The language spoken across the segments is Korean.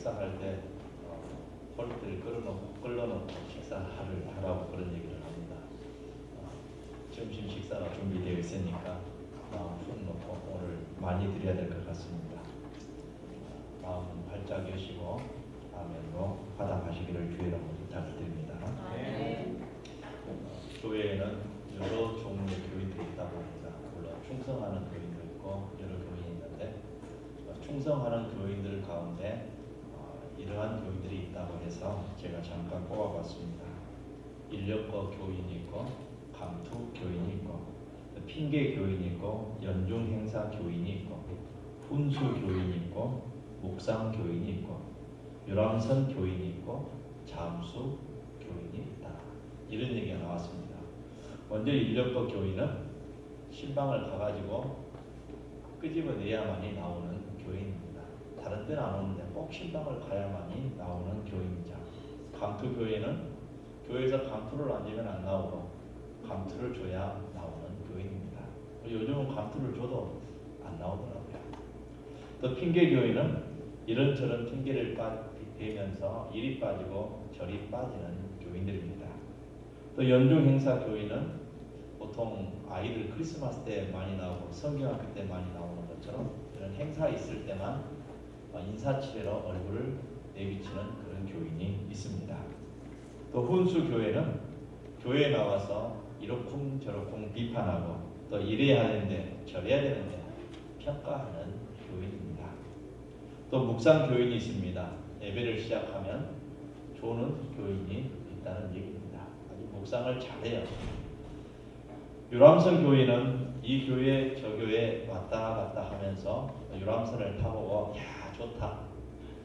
식사할 때 폴트를 끌어놓고 식사를 하라고 그런 얘기를 합니다. 점심 식사가 준비되어 있으니까 마음 푹 놓고 오늘 많이 드려야 될 것 같습니다. 마음은 활짝 여시고 아멘으로 받아가시기를 주의 이름으로 부탁을 드립니다. 교회에는 여러 종류의 교인들이 있다고 합니다. 물론 충성하는 교인도 있고 여러 교인이 있는데 충성하는 교인들 가운데 이러한 교인들이 있다고 해서 제가 잠깐 뽑아봤습니다. 인력거 교인이 있고 감투 교인이 있고 핑계 교인이 있고 연중 행사 교인이 있고 훈수 교인이 있고 묵상 교인이 있고 유람선 교인이 있고 잠수 교인이 있다. 이런 얘기가 나왔습니다. 먼저 인력거 교인은 신방을 가가지고 끄집어내야만이 나오는 교인입니다. 다른 데는 안 오는데 꼭 신방을 가야만이 나오는 교인이죠. 감투 교회는 교회에서 감투를 안 주면 안 나오고 감투를 줘야 나오는 교인입니다. 요즘은 감투를 줘도 안 나오더라고요. 또 핑계 교인은 이런저런 핑계를 대면서 이리 빠지고 저리 빠지는 교인들입니다. 또 연중 행사 교인은 보통 아이들 크리스마스 때 많이 나오고 성경학교 때 많이 나오는 것처럼 이런 행사 있을 때만 인사치레로 얼굴을 내비치는 그런 교인이 있습니다. 또 훈수 교회는 교회에 나와서 이러쿵저러쿵 비판하고 또 이래야 하는데 저래야 되는데 평가하는 교인입니다. 또 묵상 교인이 있습니다. 예배를 시작하면 조는 교인이 있다는 얘기입니다. 아주 묵상을 잘해요. 유람선 교인은 이 교회 저 교회 왔다 갔다 하면서 유람선을 타보고 야 좋다.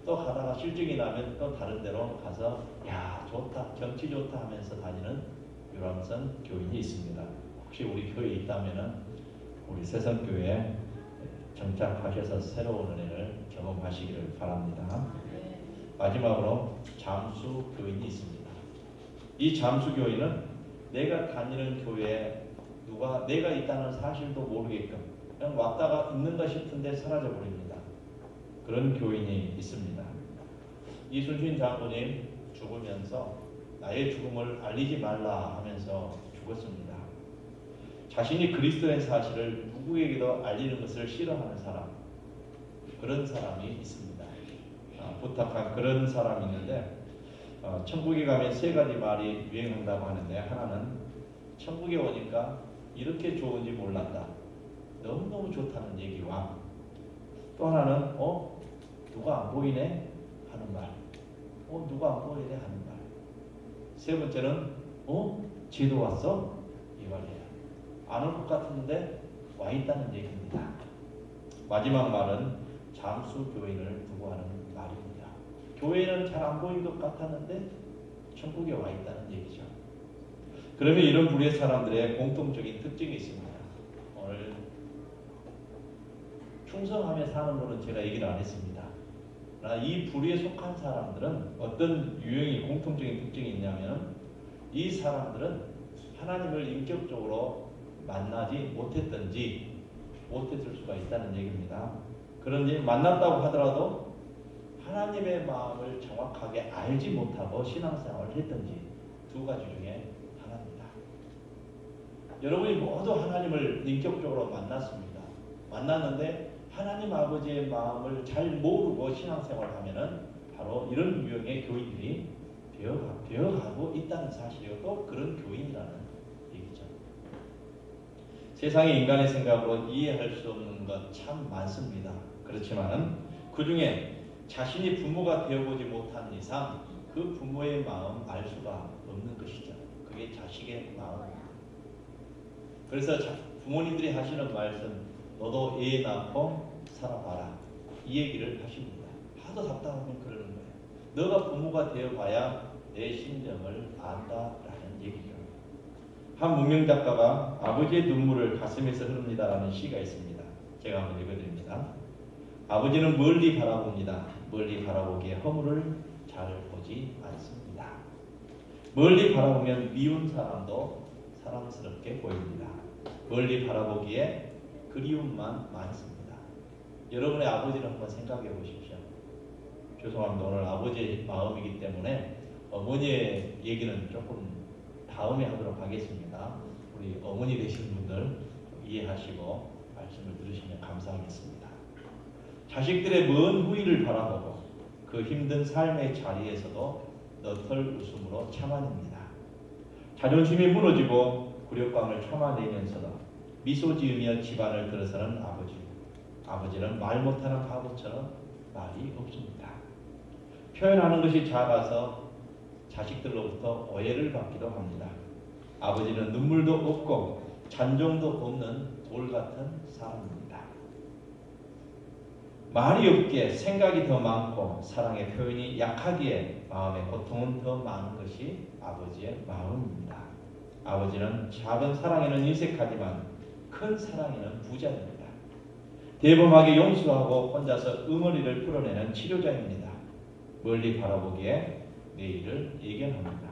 또 가다가 실증이 나면 또 다른 데로 가서 야 좋다 경치 좋다 하면서 다니는 유람선 교인이 있습니다. 혹시 우리 교회에 있다면은 우리 새성교회에 정착하셔서 새로운 은혜를 경험하시기를 바랍니다. 마지막으로 잠수 교인이 있습니다. 이 잠수 교인은 내가 다니는 교회에 누가 내가 있다는 사실도 모르게끔 그냥 왔다가 있는가 싶은데 사라져 버립니다. 그런 교인이 있습니다. 이순신 장군이 죽으면서 나의 죽음을 알리지 말라 하면서 죽었습니다. 자신이 그리스도의 사실을 누구에게도 알리는 것을 싫어하는 사람, 그런 사람이 있습니다. 부탁한 그런 사람이 있는데 천국에 가면 세 가지 말이 유행한다고 하는데 하나는 천국에 오니까 이렇게 좋은지 몰랐다. 너무너무 좋다는 얘기와 또 하나는 누가 안 보이네 하는 말. 누가 안 보이네 하는 말. 세 번째는 쟤도 왔어? 이 말이에요. 안 올 것 같은데 와 있다는 얘기입니다. 마지막 말은 잠수 교인을 두고 하는 말입니다. 교회는 잘 안 보인 것 같았는데 천국에 와 있다는 얘기죠. 그러면 이런 부류의 사람들의 공통적인 특징이 있습니다. 오늘 충성하며 사는 분은 제가 얘기를 안 했습니다. 그러나 이 부류에 속한 사람들은 어떤 유형이 공통적인 특징이 있냐면 이 사람들은 하나님을 인격적으로 만나지 못했든지 못했을 수가 있다는 얘기입니다. 그런지 만났다고 하더라도 하나님의 마음을 정확하게 알지 못하고 신앙생활을 했든지 두 가지 중에 하나입니다. 여러분이 모두 하나님을 인격적으로 만났습니다. 만났는데 하나님 아버지의 마음을 잘 모르고 신앙생활을 하면은 바로 이런 유형의 교인들이 되어가고 있다는 사실이고 또 그런 교인이라는 얘기죠. 세상의 인간의 생각으로 이해할 수 없는 것 참 많습니다. 그렇지만은 그 중에 자신이 부모가 되어보지 못한 이상 그 부모의 마음 알 수가 없는 것이죠. 그게 자식의 마음입니다. 그래서 부모님들이 하시는 말씀 너도 애 낳고 살아봐라 이 얘기를 하십니다. 하도 답답하면 그러는 거예요. 너가 부모가 되어봐야 내 심정을 안다라는 얘기죠. 한 문명 작가가 아버지의 눈물을 가슴에서 흐릅니다라는 시가 있습니다. 제가 한번 읽어드립니다. 아버지는 멀리 바라봅니다. 멀리 바라보기에 허물을 잘 보지 않습니다. 멀리 바라보면 미운 사람도 사랑스럽게 보입니다. 멀리 바라보기에 그리움만 많습니다. 여러분의 아버지를 한번 생각해 보십시오. 죄송합니다. 오늘 아버지의 마음이기 때문에 어머니의 얘기는 조금 다음에 하도록 하겠습니다. 우리 어머니 되신 분들 이해하시고 말씀을 들으시면 감사하겠습니다. 자식들의 먼 후일을 바라보고 그 힘든 삶의 자리에서도 너털 웃음으로 참아냅니다. 자존심이 무너지고 굴욕감을 참아내면서도 미소 지으며 집안을 들어서는 아버지. 아버지는 말 못하는 바보처럼 말이 없습니다. 표현하는 것이 작아서 자식들로부터 오해를 받기도 합니다. 아버지는 눈물도 없고 잔종도 없는 돌 같은 사람입니다. 말이 없기에 생각이 더 많고 사랑의 표현이 약하기에 마음의 고통은 더 많은 것이 아버지의 마음입니다. 아버지는 작은 사랑에는 인색하지만 큰 사랑에는 부자입니다. 대범하게 용서하고 혼자서 응어리를 풀어내는 치료자입니다. 멀리 바라보기에 내일을 예견합니다.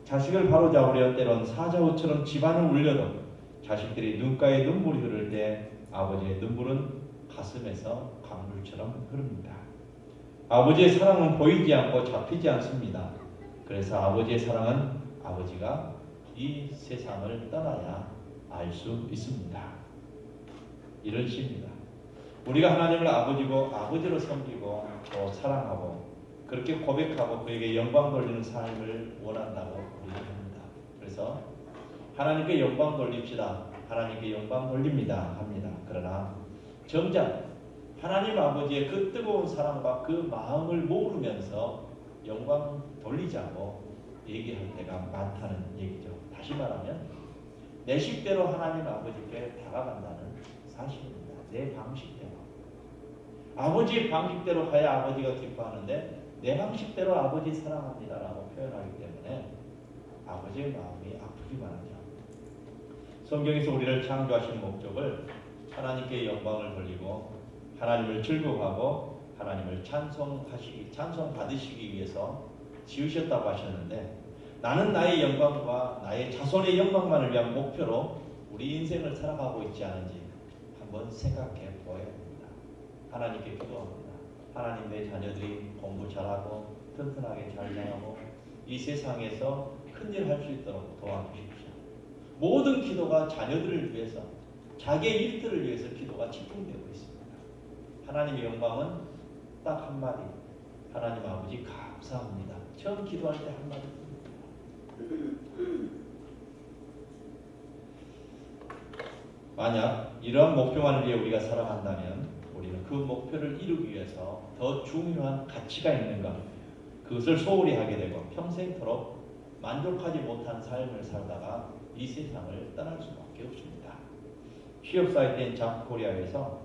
자식을 바로잡으려 때론 사자우처럼 집안을 울려도 자식들이 눈가에 눈물이 흐를 때 아버지의 눈물은 가슴에서 강물처럼 흐릅니다. 아버지의 사랑은 보이지 않고 잡히지 않습니다. 그래서 아버지의 사랑은 아버지가 이 세상을 떠나야 알 수 있습니다. 이런 시입니다. 우리가 하나님을 아버지고 아버지로 섬기고 또 사랑하고 그렇게 고백하고 그에게 영광 돌리는 삶을 원한다고 우리는 합니다. 그래서 하나님께 영광 돌립시다. 하나님께 영광 돌립니다. 합니다. 그러나 정작 하나님 아버지의 그 뜨거운 사랑과 그 마음을 모르면서 영광 돌리자고 얘기할 때가 많다는 얘기죠. 다시 말하면 내 식대로 하나님 아버지께 다가간다는 사실입니다. 내 방식대로. 아버지의 방식대로 가야 아버지가 기뻐하는데 내 방식대로 아버지 사랑합니다라고 표현하기 때문에 아버지의 마음이 아프기만 하죠. 성경에서 우리를 창조하신 목적을 하나님께 영광을 돌리고 하나님을 즐거워하고 하나님을 찬송 받으시기 위해서 지으셨다고 하셨는데 나는 나의 영광과 나의 자손의 영광만을 위한 목표로 우리 인생을 살아가고 있지 않은지 한번 생각해 보아야 합니다. 하나님께 기도합니다. 하나님 내 자녀들이 공부 잘하고 튼튼하게 잘 자라고 이 세상에서 큰일 할 수 있도록 도와주십시오. 모든 기도가 자녀들을 위해서 자기의 일들을 위해서 기도가 집중되고 있습니다. 하나님의 영광은 딱 한마디. 하나님 아버지 감사합니다. 처음 기도할 때 한마디. 만약 이러한 목표만을 위해 우리가 살아간다면 우리는 그 목표를 이루기 위해서 더 중요한 가치가 있는 것 그것을 소홀히 하게 되고 평생토록 만족하지 못한 삶을 살다가 이 세상을 떠날 수밖에 없습니다. 취업사이트인 잡코리아에서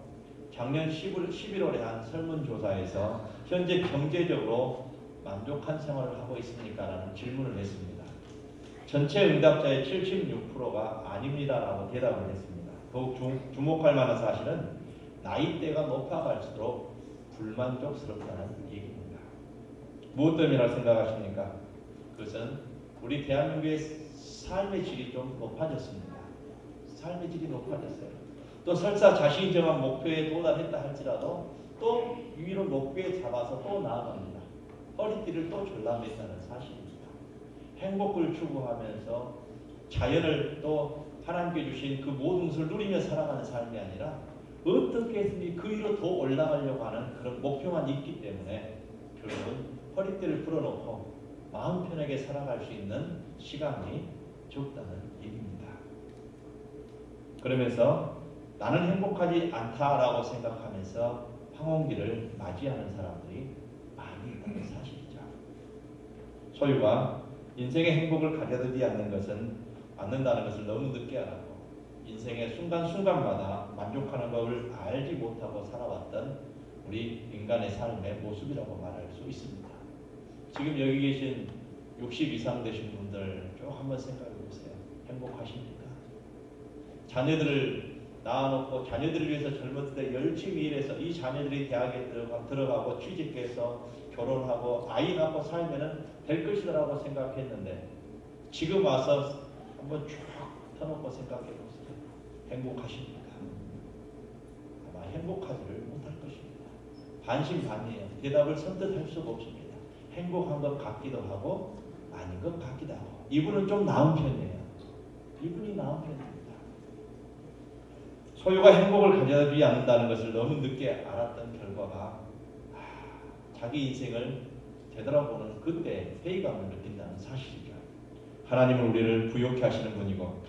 작년 11월에 한 설문조사에서 현재 경제적으로 만족한 생활을 하고 있습니까? 라는 질문을 했습니다. 전체 응답자의 76%가 아닙니다라고 대답을 했습니다. 더욱 주목할 만한 사실은 나이대가 높아갈수록 불만족스럽다는 얘기입니다. 무엇 때문이라고 생각하십니까? 그것은 우리 대한민국의 삶의 질이 좀 높아졌습니다. 삶의 질이 높아졌어요. 또 설사 자신이 정한 목표에 도달했다 할지라도 또 위로 목표에 잡아서 또 나아갑니다. 허리띠를 또 졸라맨다는 사실입니다. 행복을 추구하면서 자연을 또 하나님께 주신 그 모든 것을 누리며 살아가는 삶이 아니라 어떻게 했든지 그 위로 더 올라가려고 하는 그런 목표만 있기 때문에 결국은 허리띠를 풀어놓고 마음 편하게 살아갈 수 있는 시간이 적다는 얘기입니다. 그러면서 나는 행복하지 않다라고 생각하면서 황혼기를 맞이하는 사람들이 많이 있다는 사실이죠. 소유가 인생의 행복을 가져들지 않는다는 것을 너무 늦게 알았고 인생의 순간순간마다 만족하는 법을 알지 못하고 살아왔던 우리 인간의 삶의 모습이라고 말할 수 있습니다. 지금 여기 계신 60 이상 되신 분들 쭉 한번 생각해 보세요. 행복하십니까? 자녀들을 낳아놓고 자녀들을 위해서 젊었을 때 열심히 일해서 이 자녀들이 대학에 들어가고 취직해서 결혼하고 아이 낳고 살면은 될 것이라고 생각했는데 지금 와서 한번 쭉 터놓고 생각해 보세요. 행복하십니까? 아마 행복하지를 못할 것입니다. 반신반의해요. 대답을 선뜻 할 수가 없습니다. 행복한 것 같기도 하고 아닌 것 같기도 하고. 이분은 좀 나은 편이에요. 이분이 나은 편입니다. 소유가 행복을 가져다 주지 않는다는 것을 너무 늦게 알았던 결과가 자기 인생을 되돌아보는 그때 회의감을 느낀다는 사실이죠. 하나님은 우리를 부욕해 하시는 분이고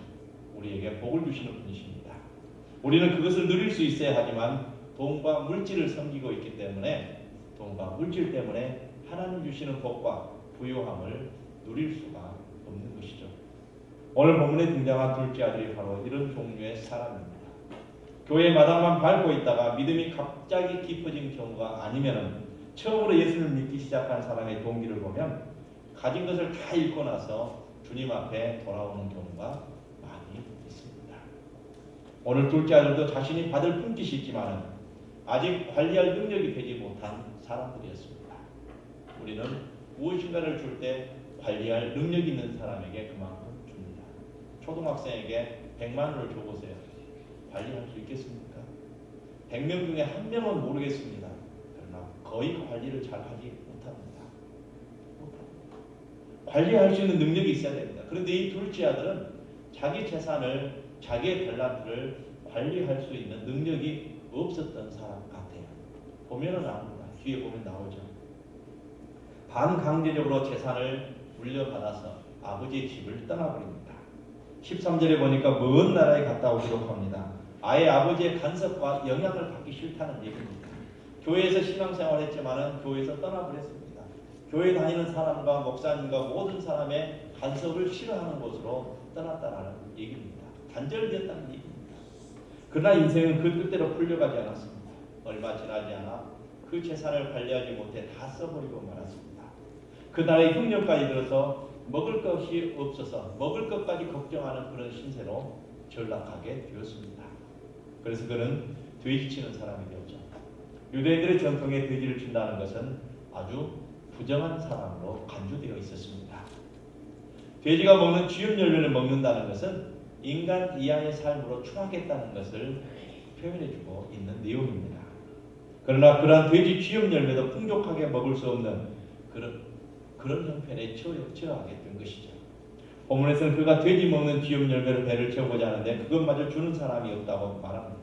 우리에게 복을 주시는 분이십니다. 우리는 그것을 누릴 수 있어야 하지만 돈과 물질을 섬기고 있기 때문에 돈과 물질 때문에 하나님 주시는 복과 부요함을 누릴 수가 없는 것이죠. 오늘 본문에 등장한 둘째 아들이 바로 이런 종류의 사람입니다. 교회 마당만 밟고 있다가 믿음이 갑자기 깊어진 경우가 아니면은 처음으로 예수를 믿기 시작한 사람의 동기를 보면 가진 것을 다 잃고 나서 주님 앞에 돌아오는 경우가 많이 있습니다. 오늘 둘째 아들도 자신이 받을 품짓이 있지만 아직 관리할 능력이 되지 못한 사람들이었습니다. 우리는 무엇인가를 줄 때 관리할 능력 있는 사람에게 그만큼 줍니다. 초등학생에게 100만 원을 줘보세요. 관리할 수 있겠습니까? 100명 중에 한 명은 모르겠습니다. 그러나 거의 관리를 잘 하지 못합니다. 관리할 수 있는 능력이 있어야 됩니다. 그런데 이 둘째 아들은 자기 재산을, 자기의 탤런트를 관리할 수 있는 능력이 없었던 사람 같아요. 보면은 나옵니다. 뒤에 보면 나오죠. 반강제적으로 재산을 물려받아서 아버지의 집을 떠나버립니다. 13절에 보니까 먼 나라에 갔다 오기로 합니다. 아예 아버지의 간섭과 영향을 받기 싫다는 얘기입니다. 교회에서 신앙생활을 했지만은 교회에서 떠나버렸습니다. 교회 다니는 사람과 목사님과 모든 사람의 간섭을 싫어하는 곳으로 떠났다는 얘기입니다. 단절되었다는 얘기입니다. 그러나 인생은 그 뜻대로 풀려가지 않았습니다. 얼마 지나지 않아 그 재산을 관리하지 못해 다 써버리고 말았습니다. 그날의 흉년까지 들어서 먹을 것이 없어서 먹을 것까지 걱정하는 그런 신세로 전락하게 되었습니다. 그래서 그는 돼지치는 사람이 되었죠. 유대인들의 전통에 돼지를 친다는 것은 아주 부정한 사람으로 간주되어 있었습니다. 돼지가 먹는 쥐염 열매를 먹는다는 것은 인간 이하의 삶으로 추하겠다는 것을 표현해주고 있는 내용입니다. 그러나 그러한 돼지 쥐염 열매도 풍족하게 먹을 수 없는 그런 형편에 처하게 된 것이죠. 본문에서는 그가 돼지 먹는 쥐염 열매로 배를 채우고자 하는데 그것마저 주는 사람이 없다고 말합니다.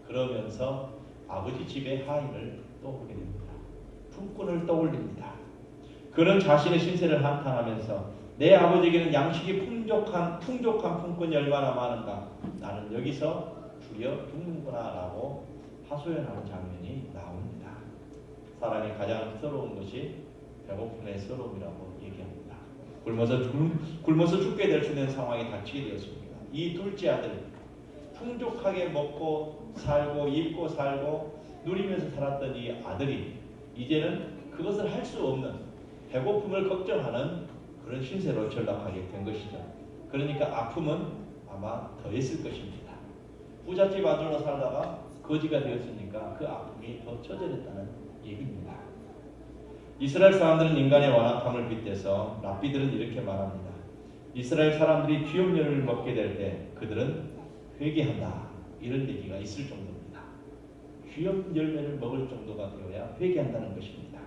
그러면서 아버지 집의 하인을 떠오르게 됩니다. 품꾼을 떠올립니다. 그는 자신의 신세를 한탄하면서 내 아버지에게는 양식이 풍족한 품꾼이 얼마나 많은가. 나는 여기서 주여 죽는구나 라고 하소연하는 장면이 나옵니다. 사람이 가장 서러운 것이 배고픔의 서러움이라고 얘기합니다. 굶어서 죽게 될 수 있는 상황에 닥치게 되었습니다. 이 둘째 아들 풍족하게 먹고 살고 입고 살고 누리면서 살았던 이 아들이 이제는 그것을 할 수 없는 배고픔을 걱정하는 그런 신세로 전락하게 된 것이죠. 그러니까 아픔은 아마 더했을 것입니다. 부잣집 아들로 살다가 거지가 되었으니까 그 아픔이 더 처절했다는 얘기입니다. 이스라엘 사람들은 인간의 완악함을 빗대서 랍비들은 이렇게 말합니다. 이스라엘 사람들이 쥐염 열매를 먹게 될 때 그들은 회개한다. 이런 얘기가 있을 정도입니다. 쥐염 열매를 먹을 정도가 되어야 회개한다는 것입니다.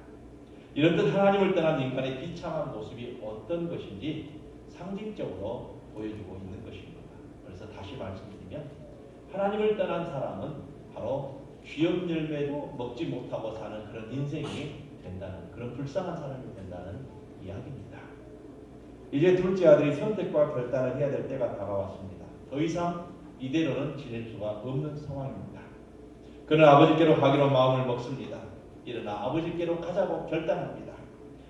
이렇듯 하나님을 떠난 인간의 비참한 모습이 어떤 것인지 상징적으로 보여주고 있는 것입니다. 그래서 다시 말씀드리면 하나님을 떠난 사람은 바로 쥐염 열매도 먹지 못하고 사는 그런 인생이 된다는 그런 불쌍한 사람이 된다는 이야기입니다. 이제 둘째 아들이 선택과 결단을 해야 될 때가 다가왔습니다. 더 이상 이대로는 지낼 수가 없는 상황입니다. 그는 아버지께로 가기로 마음을 먹습니다. 일어나 아버지께로 가자고 결단합니다.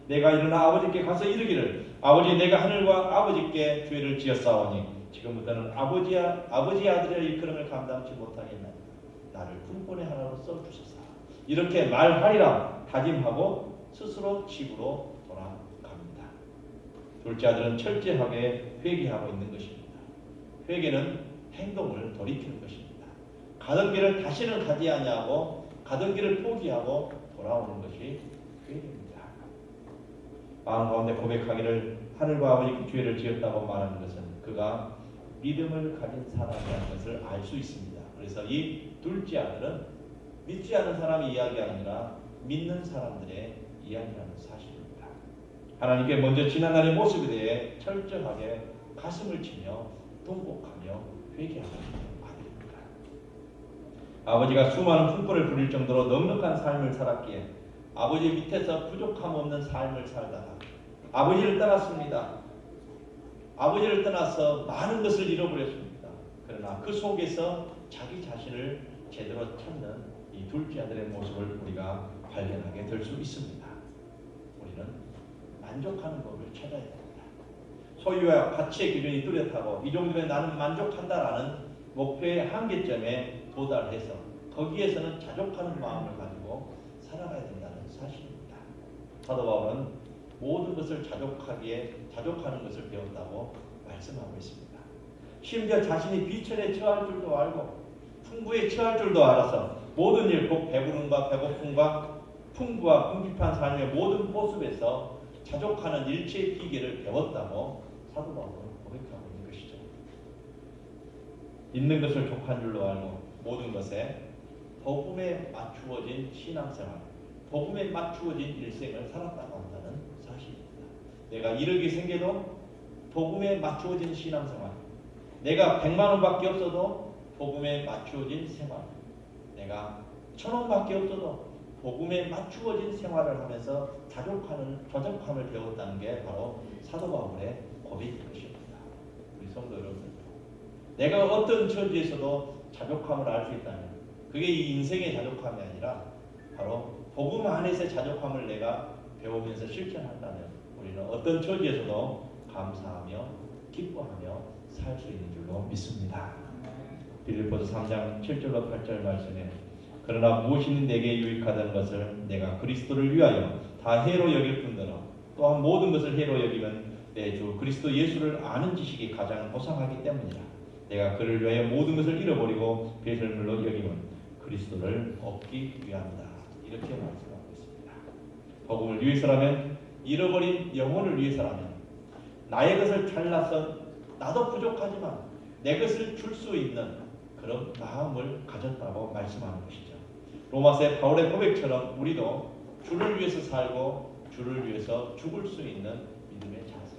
내가 일어나 아버지께 가서 이르기를 아버지 내가 하늘과 아버지께 죄를 지었사오니 지금부터는 아버지의 아들의 일컬음을 감당치 못하겠나이다. 나를 품꾼의 하나로 써주소서. 이렇게 말하리라 다짐하고 스스로 집으로 돌아갑니다. 둘째 아들은 철저하게 회개하고 있는 것입니다. 회개는 행동을 돌이키는 것입니다. 가던 길을 다시는 가지 아니하고 가던 길을 포기하고 돌아오는 것이 회개입니다. 마음 가운데 고백하기를 하늘과 아버지께 죄를 지었다고 말하는 것은 그가 믿음을 가진 사람이라는 것을 알 수 있습니다. 그래서 이 둘째 아들은 믿지 않은 사람이 이야기가 아니라 믿는 사람들의 이야기라는 사실입니다. 하나님께 먼저 지난날의 모습에 대해 철저하게 가슴을 치며 통곡하며 회개하는 아들입니다. 아버지가 수많은 품꾼을 부릴 정도로 넉넉한 삶을 살았기에 아버지 밑에서 부족함 없는 삶을 살다가 아버지를 떠났습니다. 아버지를 떠나서 많은 것을 잃어버렸습니다. 그러나 그 속에서 자기 자신을 제대로 찾는 이 둘째 아들의 모습을 우리가 발견하게 될 수 있습니다. 우리는 만족하는 법을 찾아야 됩니다. 소유와 가치의 기준이 뚜렷하고 이 정도면 나는 만족한다라는 목표의 한계점에 도달해서 거기에서는 자족하는 마음을 가지고 살아가야 된다는 사실입니다. 사도 바울은 모든 것을 자족하는 것을 배웠다고 말씀하고 있습니다. 심지어 자신이 비천에 처할 줄도 알고 풍부에 처할 줄도 알아서 모든 일, 곧 배부름과 배고픔과 풍부와 궁핍한 삶의 모든 모습에서 자족하는 일체의 비결을 배웠다고 사도 바울은 고백하고 있는 것이죠. 있는 것을 족한 줄로 알고 모든 것에 복음에 맞추어진 신앙생활, 복음에 맞추어진 일생을 살았다고 한다는 사실입니다. 내가 1억이 생겨도 복음에 맞추어진 신앙생활, 내가 100만 원밖에 없어도 복음에 맞추어진 생활, 내가 1000원밖에 없어도 복음에 맞추어진 생활을 하면서 자족함을 배웠다는 게 바로 사도 바울의 고백인 것입니다. 우리 성도 여러분, 내가 어떤 처지에서도 자족함을 알 수 있다면 그게 이 인생의 자족함이 아니라 바로 복음 안에서의 자족함을 내가 배우면서 실천한다면 우리는 어떤 처지에서도 감사하며 기뻐하며 살 수 있는 줄로 믿습니다. 빌립보서 3장 7절로 8절 말씀에 그러나 무엇이 내게 유익하다는 것을 내가 그리스도를 위하여 다 해로 여길 뿐더러 또한 모든 것을 해로 여기면 내 주 그리스도 예수를 아는 지식이 가장 보상하기 때문이라. 내가 그를 위하여 모든 것을 잃어버리고 배설물로 여기면 그리스도를 얻기 위함이다. 이렇게 말씀하고 있습니다. 복음을 위해서라면, 잃어버린 영혼을 위해서라면, 나의 것을 잘라서 나도 부족하지만 내 것을 줄 수 있는 그런 마음을 가졌다고 말씀하는 것이죠. 로마서의 바울의 고백처럼 우리도 주를 위해서 살고 주를 위해서 죽을 수 있는 믿음의 자세.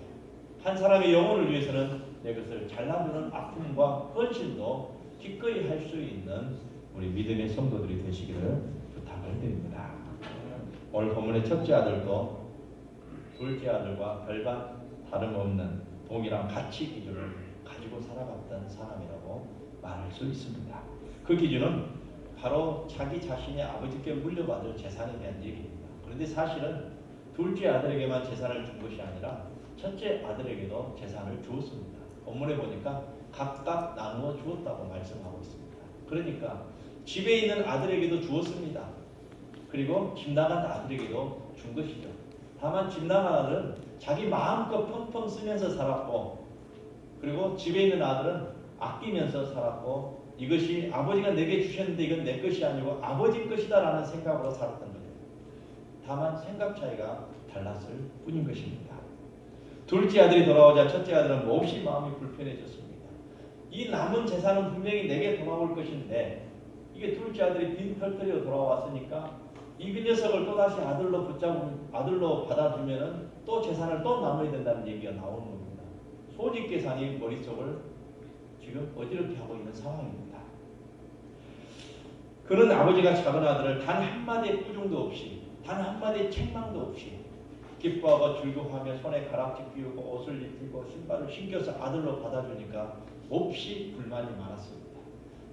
한 사람의 영혼을 위해서는 내 것을 잘라주는 아픔과 헌신도 기꺼이 할 수 있는 우리 믿음의 성도들이 되시기를 부탁을 드립니다. 오늘 본문의 첫째 아들도 둘째 아들과 별반 다름없는 동일한 가치 기준을 가지고 살아갔던 사람이라고 말할 수 있습니다. 그 기준은 바로 자기 자신의 아버지께 물려받을 재산에 대한 얘기입니다. 그런데 사실은 둘째 아들에게만 재산을 준 것이 아니라 첫째 아들에게도 재산을 주었습니다. 본문에 보니까 각각 나누어 주었다고 말씀하고 있습니다. 그러니까 집에 있는 아들에게도 주었습니다. 그리고 집 나간 아들에게도 준 것이죠. 다만 집 나간 아들은 자기 마음껏 펑펑 쓰면서 살았고, 그리고 집에 있는 아들은 아끼면서 살았고, 이것이 아버지가 내게 주셨는데 이건 내 것이 아니고 아버지 것이다 라는 생각으로 살았던 거예요. 다만 생각 차이가 달랐을 뿐인 것입니다. 둘째 아들이 돌아오자 첫째 아들은 몹시 마음이 불편해졌습니다. 이 남은 재산은 분명히 내게 돌아올 것인데 이게 둘째 아들이 빈털터리로 돌아왔으니까 이 녀석을 또다시 아들로 받아주면은 또 재산을 또 나눠야 된다는 얘기가 나오는 겁니다. 손익 계산이 머릿속을 지금 어지럽게 하고 있는 상황입니다. 그런 아버지가 작은 아들을 단 한마디의 꾸중도 없이, 단 한마디의 책망도 없이 기뻐하고 즐거워하며 손에 가락지 끼우고 옷을 입히고 신발을 신겨서 아들로 받아주니까 몹시 불만이 많았습니다.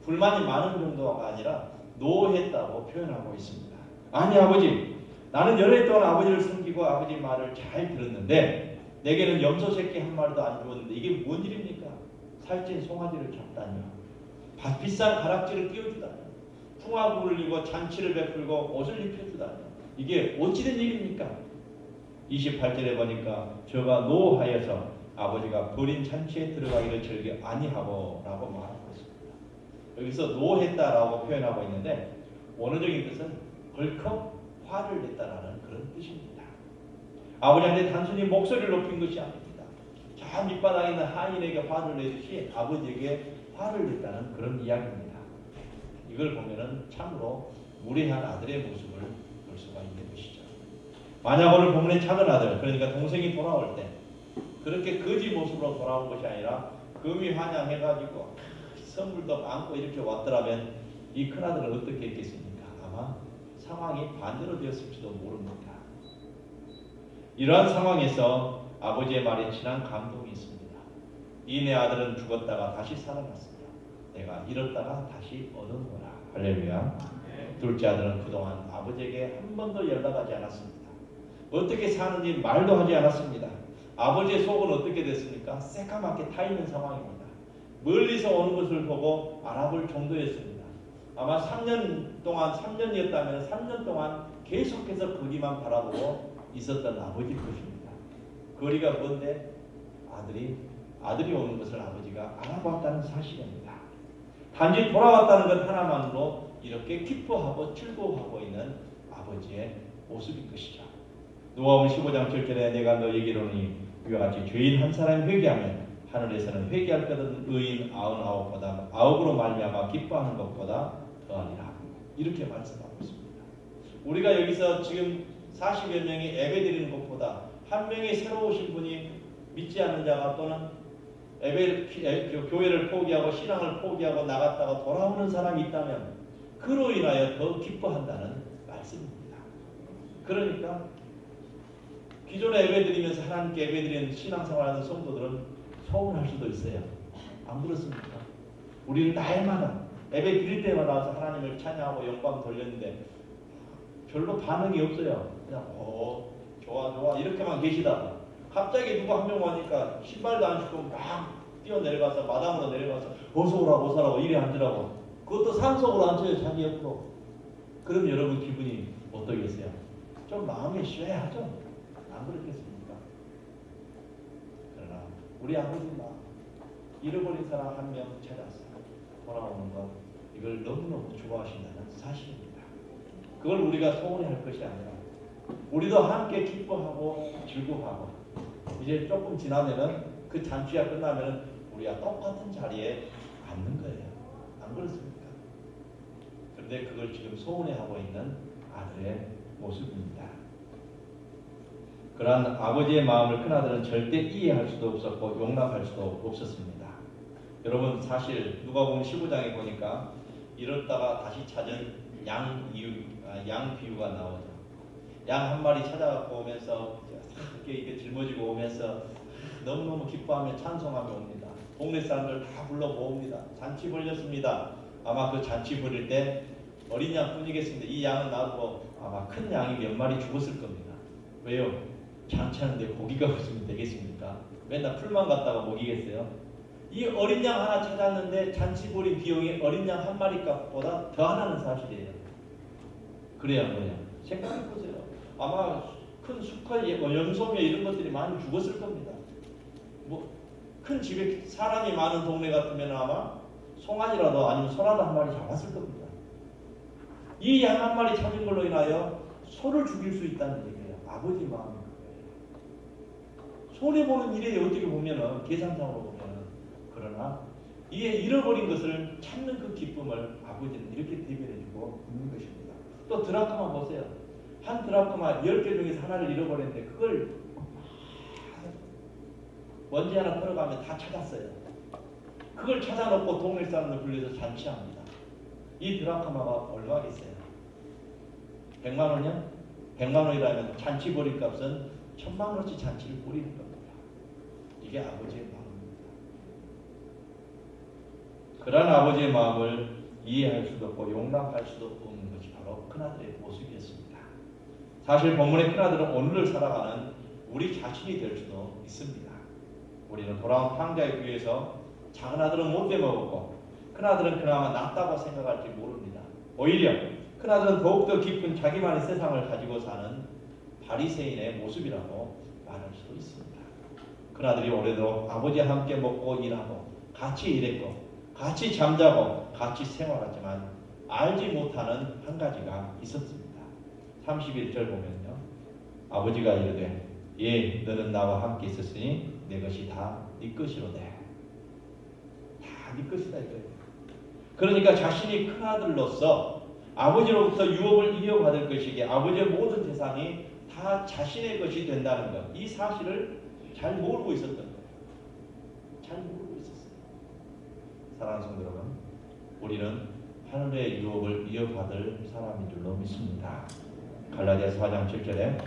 불만이 많은 정도가 아니라 노했다고 표현하고 있습니다. 아니 아버지, 나는 연애 동안 아버지를 섬기고 아버지 말을 잘 들었는데 내게는 염소 새끼 한 마리도 안 주었는데 이게 뭔 일입니까? 살찐 송아지를 잡다니요, 비싼 가락지를 끼워주다니요, 풍화구를 이고 잔치를 베풀고 옷을 입혀주다니요, 이게 어찌된 일입니까? 28절에 보니까 저가 노하여서 아버지가 버린 잔치에 들어가기를 즐겨 아니하고 라고 말하고 있습니다. 여기서 노했다라고 표현하고 있는데 원어적인 뜻은 벌컥 화를 냈다라는 그런 뜻입니다. 아버지한테 단순히 목소리를 높인 것이 아닙니다. 저 밑바닥에 있는 하인에게 화를 내듯이 아버지에게 화를 냈다는 그런 이야기입니다. 이걸 보면은 참으로 무례한 아들의 모습을 볼 볼 수가 있는 것이죠. 만약 오늘 본문의 작은 아들, 그러니까 동생이 돌아올 때 그렇게 거지 모습으로 돌아온 것이 아니라 금이 환영해가지고 선물도 많고 이렇게 왔더라면 이 큰아들은 어떻게 했겠습니까? 아마 상황이 반대로 되었을지도 모릅니다. 이러한 상황에서 아버지의 말에 진한 감동이 있습니다. 이 내 아들은 죽었다가 다시 살아났습니다. 내가 잃었다가 다시 얻은거라. 할렐루야. 둘째 아들은 그동안 아버지에게 한 번도 연락하지 않았습니다. 어떻게 사는지 말도 하지 않았습니다. 아버지의 속은 어떻게 됐습니까? 새까맣게 타 있는 상황입니다. 멀리서 오는 것을 보고 알아볼 정도였습니다. 아마 3년 동안, 3년이었다면 3년 동안 계속해서 거기만 바라보고 있었던 아버지일 것입니다. 거리가 먼데 아들이 오는 것을 아버지가 알아봤다는 사실입니다. 단지 돌아왔다는 것 하나만으로 이렇게 기뻐하고 즐거워하고 있는 아버지의 모습인 것이죠. 누가복음 15장 7절에 내가 너에게로니 이와 같이 죄인 한 사람이 회개하면 하늘에서는 회개할 것은 의인 99보다 9으로 말미암아 기뻐하는 것보다 더하리라. 이렇게 말씀하고 있습니다. 우리가 여기서 지금 40여 명이 예배드리는 것보다 한 명이 새로 오신 분이 믿지 않는 자가 또는 교회를 포기하고 신앙을 포기하고 나갔다가 돌아오는 사람이 있다면 그로 인하여 더 기뻐한다는 말씀입니다. 그러니까 기존에 예배드리면서 하나님께 예배드리는 신앙생활하는 성도들은 서운할 수도 있어요. 안 그렇습니까? 우리는 날마다 예배 드릴 때마다 와서 하나님을 찬양하고 영광 돌렸는데 별로 반응이 없어요. 그냥 좋아 이렇게만 계시다가 갑자기 누가 한 명 오니까 신발도 안 신고 막 뛰어내려가서 마당으로 내려가서 어서 오라고 이리 앉으라고. 그것도 상속으로 앉혀요. 자기 옆으로. 그럼 여러분 기분이 어떠겠어요? 좀 마음이 쇠하죠? 안 그렇겠습니까? 그러나 우리 아버지가 잃어버린 사람 한 명 찾아서 돌아오는 것, 이걸 너무너무 좋아하신다는 사실입니다. 그걸 우리가 소원해할 것이 아니라 우리도 함께 기뻐하고 즐거워하고 이제 조금 지나면은 그 잔치가 끝나면은 우리가 똑같은 자리에 앉는 거예요. 안 그렇습니까? 그런데 그걸 지금 소원해하고 있는 아들의 모습입니다. 그러한 아버지의 마음을 큰아들은 절대 이해할 수도 없었고 용납할 수도 없었습니다. 여러분 사실 누가복음 15장에 보니까 잃었다가 다시 찾은 양 비유가 나오죠. 양 한 마리 찾아갖고 오면서 이렇게 짊어지고 오면서 너무너무 기뻐하며 찬송하며 옵니다. 동네 사람들 다 불러 모읍니다. 잔치 벌렸습니다. 아마 그 잔치 벌일 때 어린 양뿐이겠습니다. 이 양은 놔두고 아마 큰 양이 몇 마리 죽었을 겁니다. 왜요? 잔치하는데 고기가 없으면 되겠습니까? 맨날 풀만 갖다가 먹이겠어요? 이 어린 양 하나 찾았는데 잔치 벌인 비용이 어린 양 한 마리 값보다 더 하나는 사실이에요. 그래야 뭐냐? 생각해보세요. 아마 큰 수컷, 염소며 이런 것들이 많이 죽었을 겁니다. 큰 집에 사람이 많은 동네 같으면 아마 송아지라도 아니면 소라도 한 마리 잡았을 겁니다. 이 양 한 마리 찾은 걸로 인하여 소를 죽일 수 있다는 얘기예요. 아버지 마음이 그거예요. 손해보는 일에 어떻게 보면은 계산상으로 보면은 그러나 이게 잃어버린 것을 찾는 그 기쁨을 아버지는 이렇게 대변해주고 있는 것입니다. 또 드라크마 보세요. 한 드라크마 10개 중에서 하나를 잃어버렸는데 그걸 먼지 하나 걸어가면 다 찾았어요. 그걸 찾아놓고 동네 사람들 불러서 잔치합니다. 이 드라크마가 얼마겠어요? 100만 원이요? 100만 원이라면 잔치 벌일 값은 1000만 원어치 잔치를 벌이는 겁니다. 이게 아버지의 마음입니다. 그런 아버지의 마음을 이해할 수도 없고 용납할 수도 없는 것이 바로 큰아들의 모습이었습니다. 사실 본문의 큰아들은 오늘을 살아가는 우리 자신이 될 수도 있습니다. 우리는 돌아온 탕자에 비해서 작은아들은 못돼 먹었고 큰아들은 그나마 낫다고 생각할지 모릅니다. 오히려 큰아들은 더욱더 깊은 자기만의 세상을 가지고 사는 바리새인의 모습이라고 말할 수도 있습니다. 큰아들이 오래도록 아버지와 함께 먹고 일하고 같이 일했고 같이 잠자고 같이 생활하지만 알지 못하는 한 가지가 있었습니다. 31절 보면요. 아버지가 이르되 예 너는 나와 함께 있었으니 내 것이 다 네 것이로되. 다 네 것이다 이거예요. 그러니까 자신이 큰아들로서 아버지로부터 유업을 이어받을 것이기에 아버지의 모든 재산이 다 자신의 것이 된다는 것, 이 사실을 잘 모르고 있었던 거예요. 잘 모르고 있었어요. 사랑하는 성도 여러분, 우리는 하늘의 유업을 이어받을 사람인 줄로 믿습니다. 갈라디아서 4장 7절에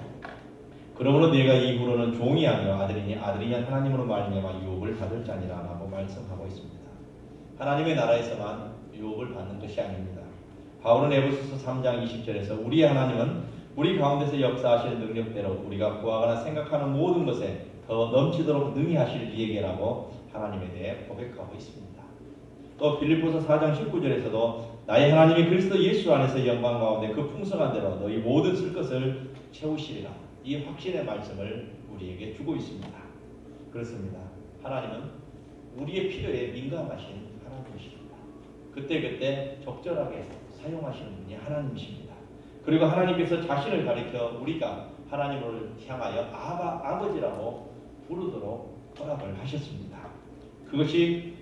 그러므로 네가 이후로는 종이 아니요 아들이니 아들이니 하나님으로 말미암아 유업을 받을 자니라 라고 말씀하고 있습니다. 하나님의 나라에서만 유업을 받는 것이 아닙니다. 바울은 에베소서 3장 20절에서 우리의 하나님은 우리 가운데서 역사하시는 능력대로 우리가 구하거나 생각하는 모든 것에 더 넘치도록 능히 하실 이에게라고 하나님에 대해 고백하고 있습니다. 또 빌립보서 4장 19절에서도 나의 하나님이 그리스도 예수 안에서 영광 가운데 그 풍성한 대로 너희 모든 쓸 것을 채우시리라. 이 확신의 말씀을 우리에게 주고 있습니다. 그렇습니다. 하나님은 우리의 필요에 민감하신 하나님이십니다. 그때그때 적절하게 사용하시는 분이 하나님이십니다. 그리고 하나님께서 자신을 가리켜 우리가 하나님을 향하여 아버지라고 부르도록 허락을 하셨습니다. 그것이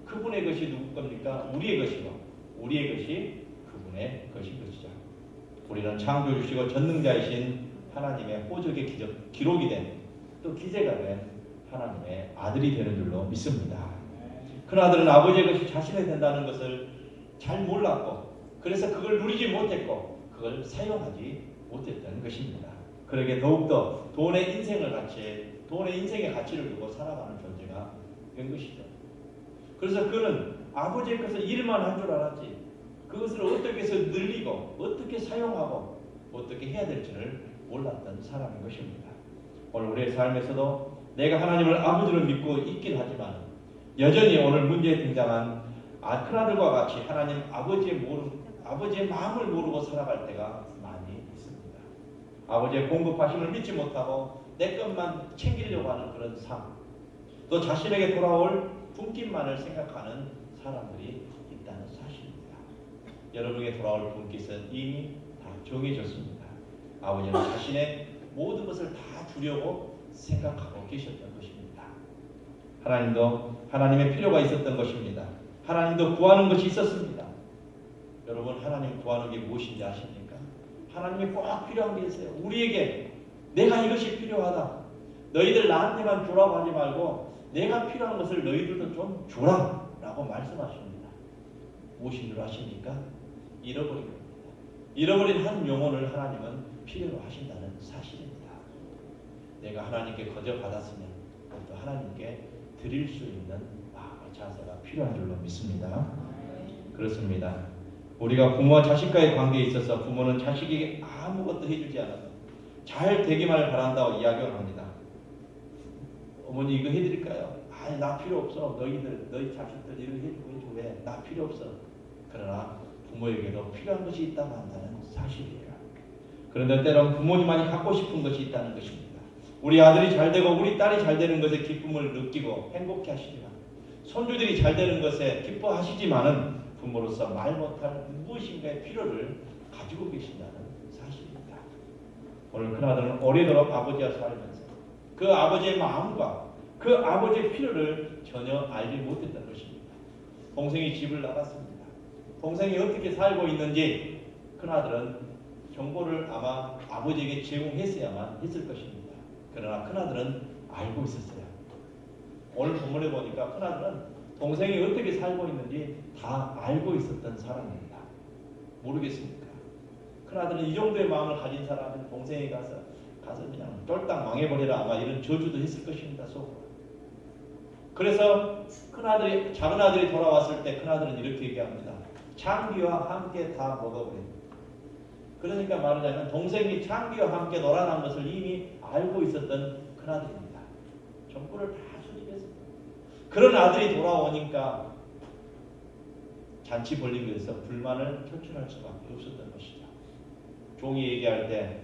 그분의 것이 누구 겁니까? 우리의 것이고 우리의 것이 그분의 것인 것이죠. 우리는 창조주시고 전능자이신 하나님의 호적의 기록이 된 또 기재가 된 하나님의 아들이 되는 줄로 믿습니다. 그나들은 아버지의 것이 자신의 된다는 것을 잘 몰랐고 그래서 그걸 누리지 못했고 그걸 사용하지 못했던 것입니다. 그러게 더욱더 돈의 인생의 가치를 두고 살아가는 존재가 된 것이죠. 그래서 그는 아버지의 것을 일만 할 줄 알았지 그것을 어떻게 해서 늘리고 어떻게 사용하고 어떻게 해야 될지를 몰랐던 사람인 것입니다. 오늘 우리의 삶에서도 내가 하나님을 아버지로 믿고 있긴 하지만 여전히 오늘 문제에 등장한 큰아들과 같이 하나님 아버지의 마음을 모르고 살아갈 때가 많이 있습니다. 아버지의 공급하심을 믿지 못하고 내 것만 챙기려고 하는 그런 삶, 또 자신에게 돌아올 분깃만을 생각하는 사람들이 있다는 사실입니다. 여러분에게 돌아올 분깃은 이미 다 정해졌습니다. 아버지는 자신의 모든 것을 다 주려고 생각하고 계셨던 것입니다. 하나님도 하나님의 필요가 있었던 것입니다. 하나님도 구하는 것이 있었습니다. 여러분 하나님 구하는 게 무엇인지 아십니까? 하나님이 꼭 필요한 게 있어요. 우리에게 내가 이것이 필요하다. 너희들 나한테만 주라고 하지 말고 내가 필요한 것을 너희들도 좀 주라 라고 말씀하십니다. 무엇인 줄 아십니까? 잃어버린 겁니다. 잃어버린 한 영혼을 하나님은 필요로 하신다는 사실입니다. 내가 하나님께 거저 받았으면 또 하나님께 드릴 수 있는 마음의 자세가 필요한 줄로 믿습니다. 그렇습니다. 우리가 부모와 자식과의 관계에 있어서 부모는 자식에게 아무것도 해주지 않아도 잘 되기만을 바란다고 이야기를 합니다. 어머니 이거 해드릴까요? 아니 나 필요 없어. 너희 자식들 이거 해주고 왜? 나 필요 없어. 그러나 부모에게도 필요한 것이 있다고 한다는 사실이에요. 그런데 때론 부모님만이 갖고 싶은 것이 있다는 것입니다. 우리 아들이 잘 되고 우리 딸이 잘 되는 것에 기쁨을 느끼고 행복해 하시지만 손주들이 잘 되는 것에 기뻐하시지만은 부모로서 말 못할 무엇인가의 필요를 가지고 계신다는 사실입니다. 오늘 큰아들은 오래도록 아버지와 살면서 그 아버지의 마음과 그 아버지의 필요를 전혀 알지 못했던 것입니다. 동생이 집을 나갔습니다. 동생이 어떻게 살고 있는지 큰아들은 정보를 아마 아버지에게 제공했어야만 했을 것입니다. 그러나 큰아들은 알고 있었어요. 오늘 본문에 보니까 큰아들은 동생이 어떻게 살고 있는지 다 알고 있었던 사람입니다. 모르겠습니까? 큰아들은 이 정도의 마음을 가진 사람은 동생이 가서 그냥 쫄딱 망해버리라 아마 이런 저주도 했을 것입니다. 속으로. 그래서 작은 아들이 돌아왔을 때 큰아들은 이렇게 얘기합니다. 창기와 함께 다 먹어버린다. 그러니까 말하자면 동생이 창기와 함께 놀아난 것을 이미 알고 있었던 큰아들입니다. 정보를 다 수집했습니다. 그런 아들이 돌아오니까 잔치 벌린 것에서 불만을 표출할 수밖에 없었던 것이죠. 종이 얘기할 때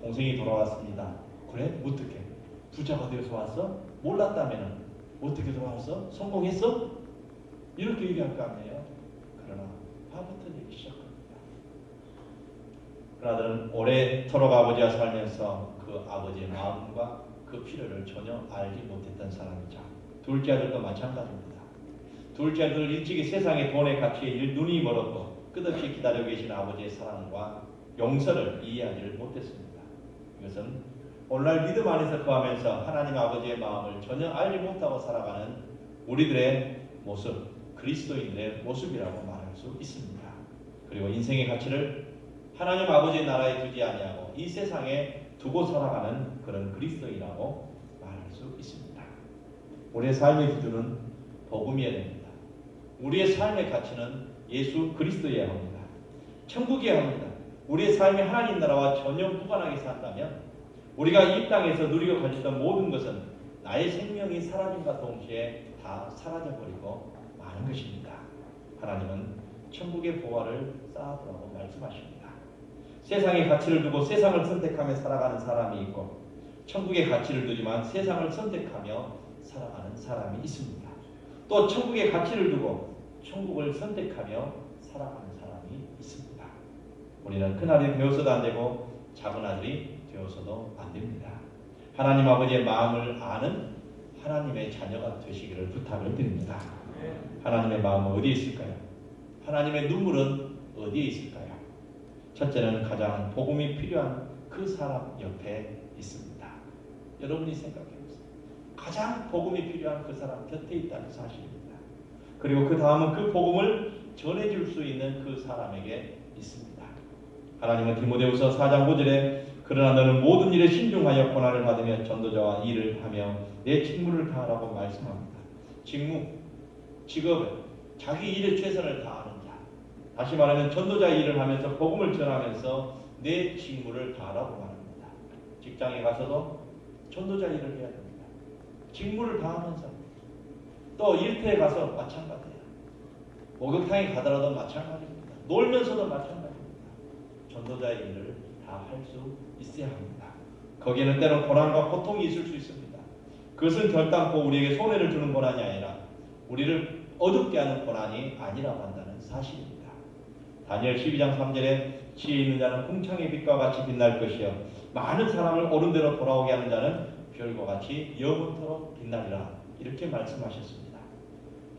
동생이 돌아왔습니다. 그래? 어떻게? 부자가 되어서 왔어? 몰랐다면 어떻게 돌아왔어? 성공했어? 이렇게 얘기할 거 아니에요. 그러나 화부터 내기 시작합니다. 그나들은 오래도록 아버지와 살면서 그 아버지의 마음과 그 필요를 전혀 알지 못했던 사람이죠. 둘째 아들도 마찬가지입니다. 둘째 아들 일찍이 세상의 돈의 가치에 눈이 멀었고 끝없이 기다리고 계신 아버지의 사랑과 용서를 이해하지를 못했습니다. 이것은 오늘날 믿음 안에서 거하면서 하나님 아버지의 마음을 전혀 알지 못하고 살아가는 우리들의 모습, 그리스도인들의 모습이라고 말할 수 있습니다. 그리고 인생의 가치를 하나님 아버지의 나라에 두지 아니하고 이 세상에 두고 살아가는 그런 그리스도인이라고 말할 수 있습니다. 우리의 삶의 기준은 복음이어야 됩니다. 우리의 삶의 가치는 예수 그리스도여야 합니다. 천국이어야 합니다. 우리의 삶이 하나님 나라와 전혀 무관하게 산다면 우리가 이 땅에서 누리고 가졌던 모든 것은 나의 생명이 사라짐과 동시에 다 사라져버리고 마는 것입니다. 하나님은 천국의 보화를 쌓아두라고 말씀하십니다. 세상의 가치를 두고 세상을 선택하며 살아가는 사람이 있고 천국의 가치를 두지만 세상을 선택하며 살아가는 사람이 있습니다. 또 천국의 가치를 두고 천국을 선택하며 살아가는 사람이 있습니다. 우리는 큰아들이 되어서도 안 되고 작은 아들이 되어서도 안 됩니다. 하나님 아버지의 마음을 아는 하나님의 자녀가 되시기를 부탁을 드립니다. 하나님의 마음은 어디에 있을까요? 하나님의 눈물은 어디에 있을까요? 첫째는 가장 복음이 필요한 그 사람 옆에 있습니다. 여러분이 생각해보세요. 가장 복음이 필요한 그 사람 곁에 있다는 사실입니다. 그리고 그 다음은 그 복음을 전해줄 수 있는 그 사람에게 있습니다. 하나님은 디모데후서 4장 5절에 그러나 너는 모든 일에 신중하여 고난을 받으며 전도자와 일을 하며 내 직무를 다하라고 말씀합니다. 직무, 직업은 자기 일에 최선을 다하는 자. 다시 말하면 전도자 일을 하면서 복음을 전하면서 내 직무를 다하라고 말합니다. 직장에 가서도 전도자 일을 해야 됩니다. 직무를 다하면서 또 일터에 가서 마찬가지예요. 목욕탕에 가더라도 마찬가지입니다. 놀면서도 마찬가지입니다. 전도자의 일을 다 할 수 있어야 합니다. 거기에는 때론 고난과 고통이 있을 수 있습니다. 그것은 결단코 우리에게 손해를 주는 고난이 아니라 우리를 어둡게 하는 고난이 아니라고 한다는 사실입니다. 다니엘 12장 3절에 지혜 있는 자는 궁창의 빛과 같이 빛날 것이요 많은 사람을 옳은 대로 돌아오게 하는 자는 별과 같이 영원토록 빛나리라 이렇게 말씀하셨습니다.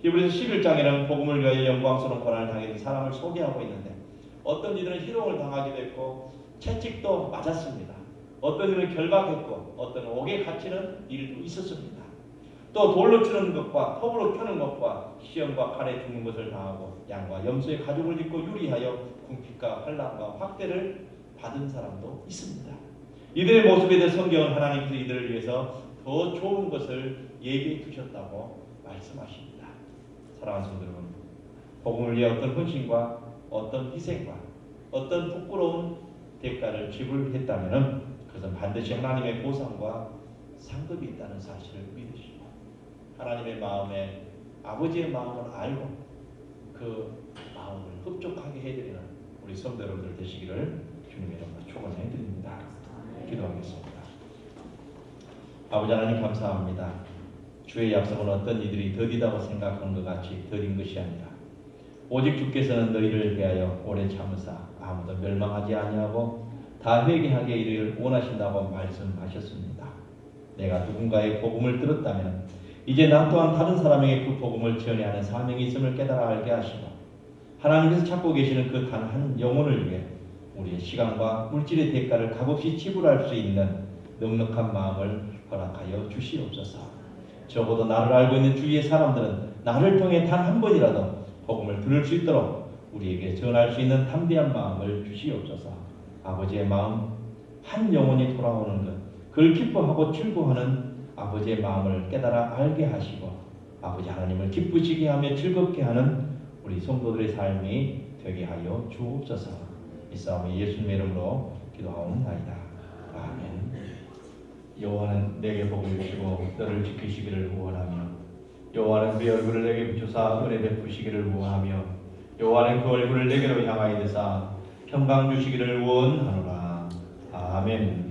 히브리서 11장에는 복음을 위하여 영광스러운 고난을 당했던 사람을 소개하고 있는데 어떤 이들은 희롱을 당하기도 했고 채찍도 맞았습니다. 어떤 이들은 결박했고 어떤 옥에 갇히는 일도 있었습니다. 또 돌로 치는 것과 톱으로 켜는 것과 시험과 칼에 죽는 것을 당하고 양과 염소의 가죽을 입고 유리하여 궁핍과 환난과 확대를 받은 사람도 있습니다. 이들의 모습에 대해 성경은 하나님께서 이들을 위해서 더 좋은 것을 예비해 두셨다고 말씀하십니다. 사랑하는 성도 여러분, 복음을 위해 어떤 헌신과 어떤 희생과 어떤 부끄러운 대가를 지불했다면 그것은 반드시 하나님의 보상과 상급이 있다는 사실을 믿으시고 하나님의 마음에 아버지의 마음을 알고 그 마음을 흡족하게 해드리는 우리 성도 여러분들 되시기를 주님의 이름으로 축원해 드립니다. 기도하겠습니다. 아버지 하나님 감사합니다. 주의 약속은 어떤 이들이 더디다고 생각하는 것 같이 더딘 것이 아니라 오직 주께서는 너희를 위하여 오래 참으사 아무도 멸망하지 아니하고 다 회개하게 이르기를 원하신다고 말씀하셨습니다. 내가 누군가의 복음을 들었다면 이제 나 또한 다른 사람에게 그 복음을 전해하는 사명이 있음을 깨달아 알게 하시고 하나님께서 찾고 계시는 그 단 한 영혼을 위해 우리의 시간과 물질의 대가를 값없이 지불할 수 있는 넉넉한 마음을 허락하여 주시옵소서. 적어도 나를 알고 있는 주위의 사람들은 나를 통해 단 한 번이라도 복음을 들을 수 있도록 우리에게 전할 수 있는 담대한 마음을 주시옵소서. 아버지의 마음, 한 영혼이 돌아오는 것, 그걸 기뻐하고 즐거워하는 아버지의 마음을 깨달아 알게 하시고 아버지 하나님을 기쁘시게 하며 즐겁게 하는 우리 성도들의 삶이 되게 하여 주옵소서. 이 싸움이 예수님의 이름으로 기도하옵나이다. 아멘. 여호와는 내게 복을 주시고 너를 지키시기를 원하며 여호와는 그의 얼굴을 내게 비추사 은혜 베푸시기를 원하며 여호와는 그 얼굴을 내게로 향하여 드사 평강 주시기를 원하노라. 아멘.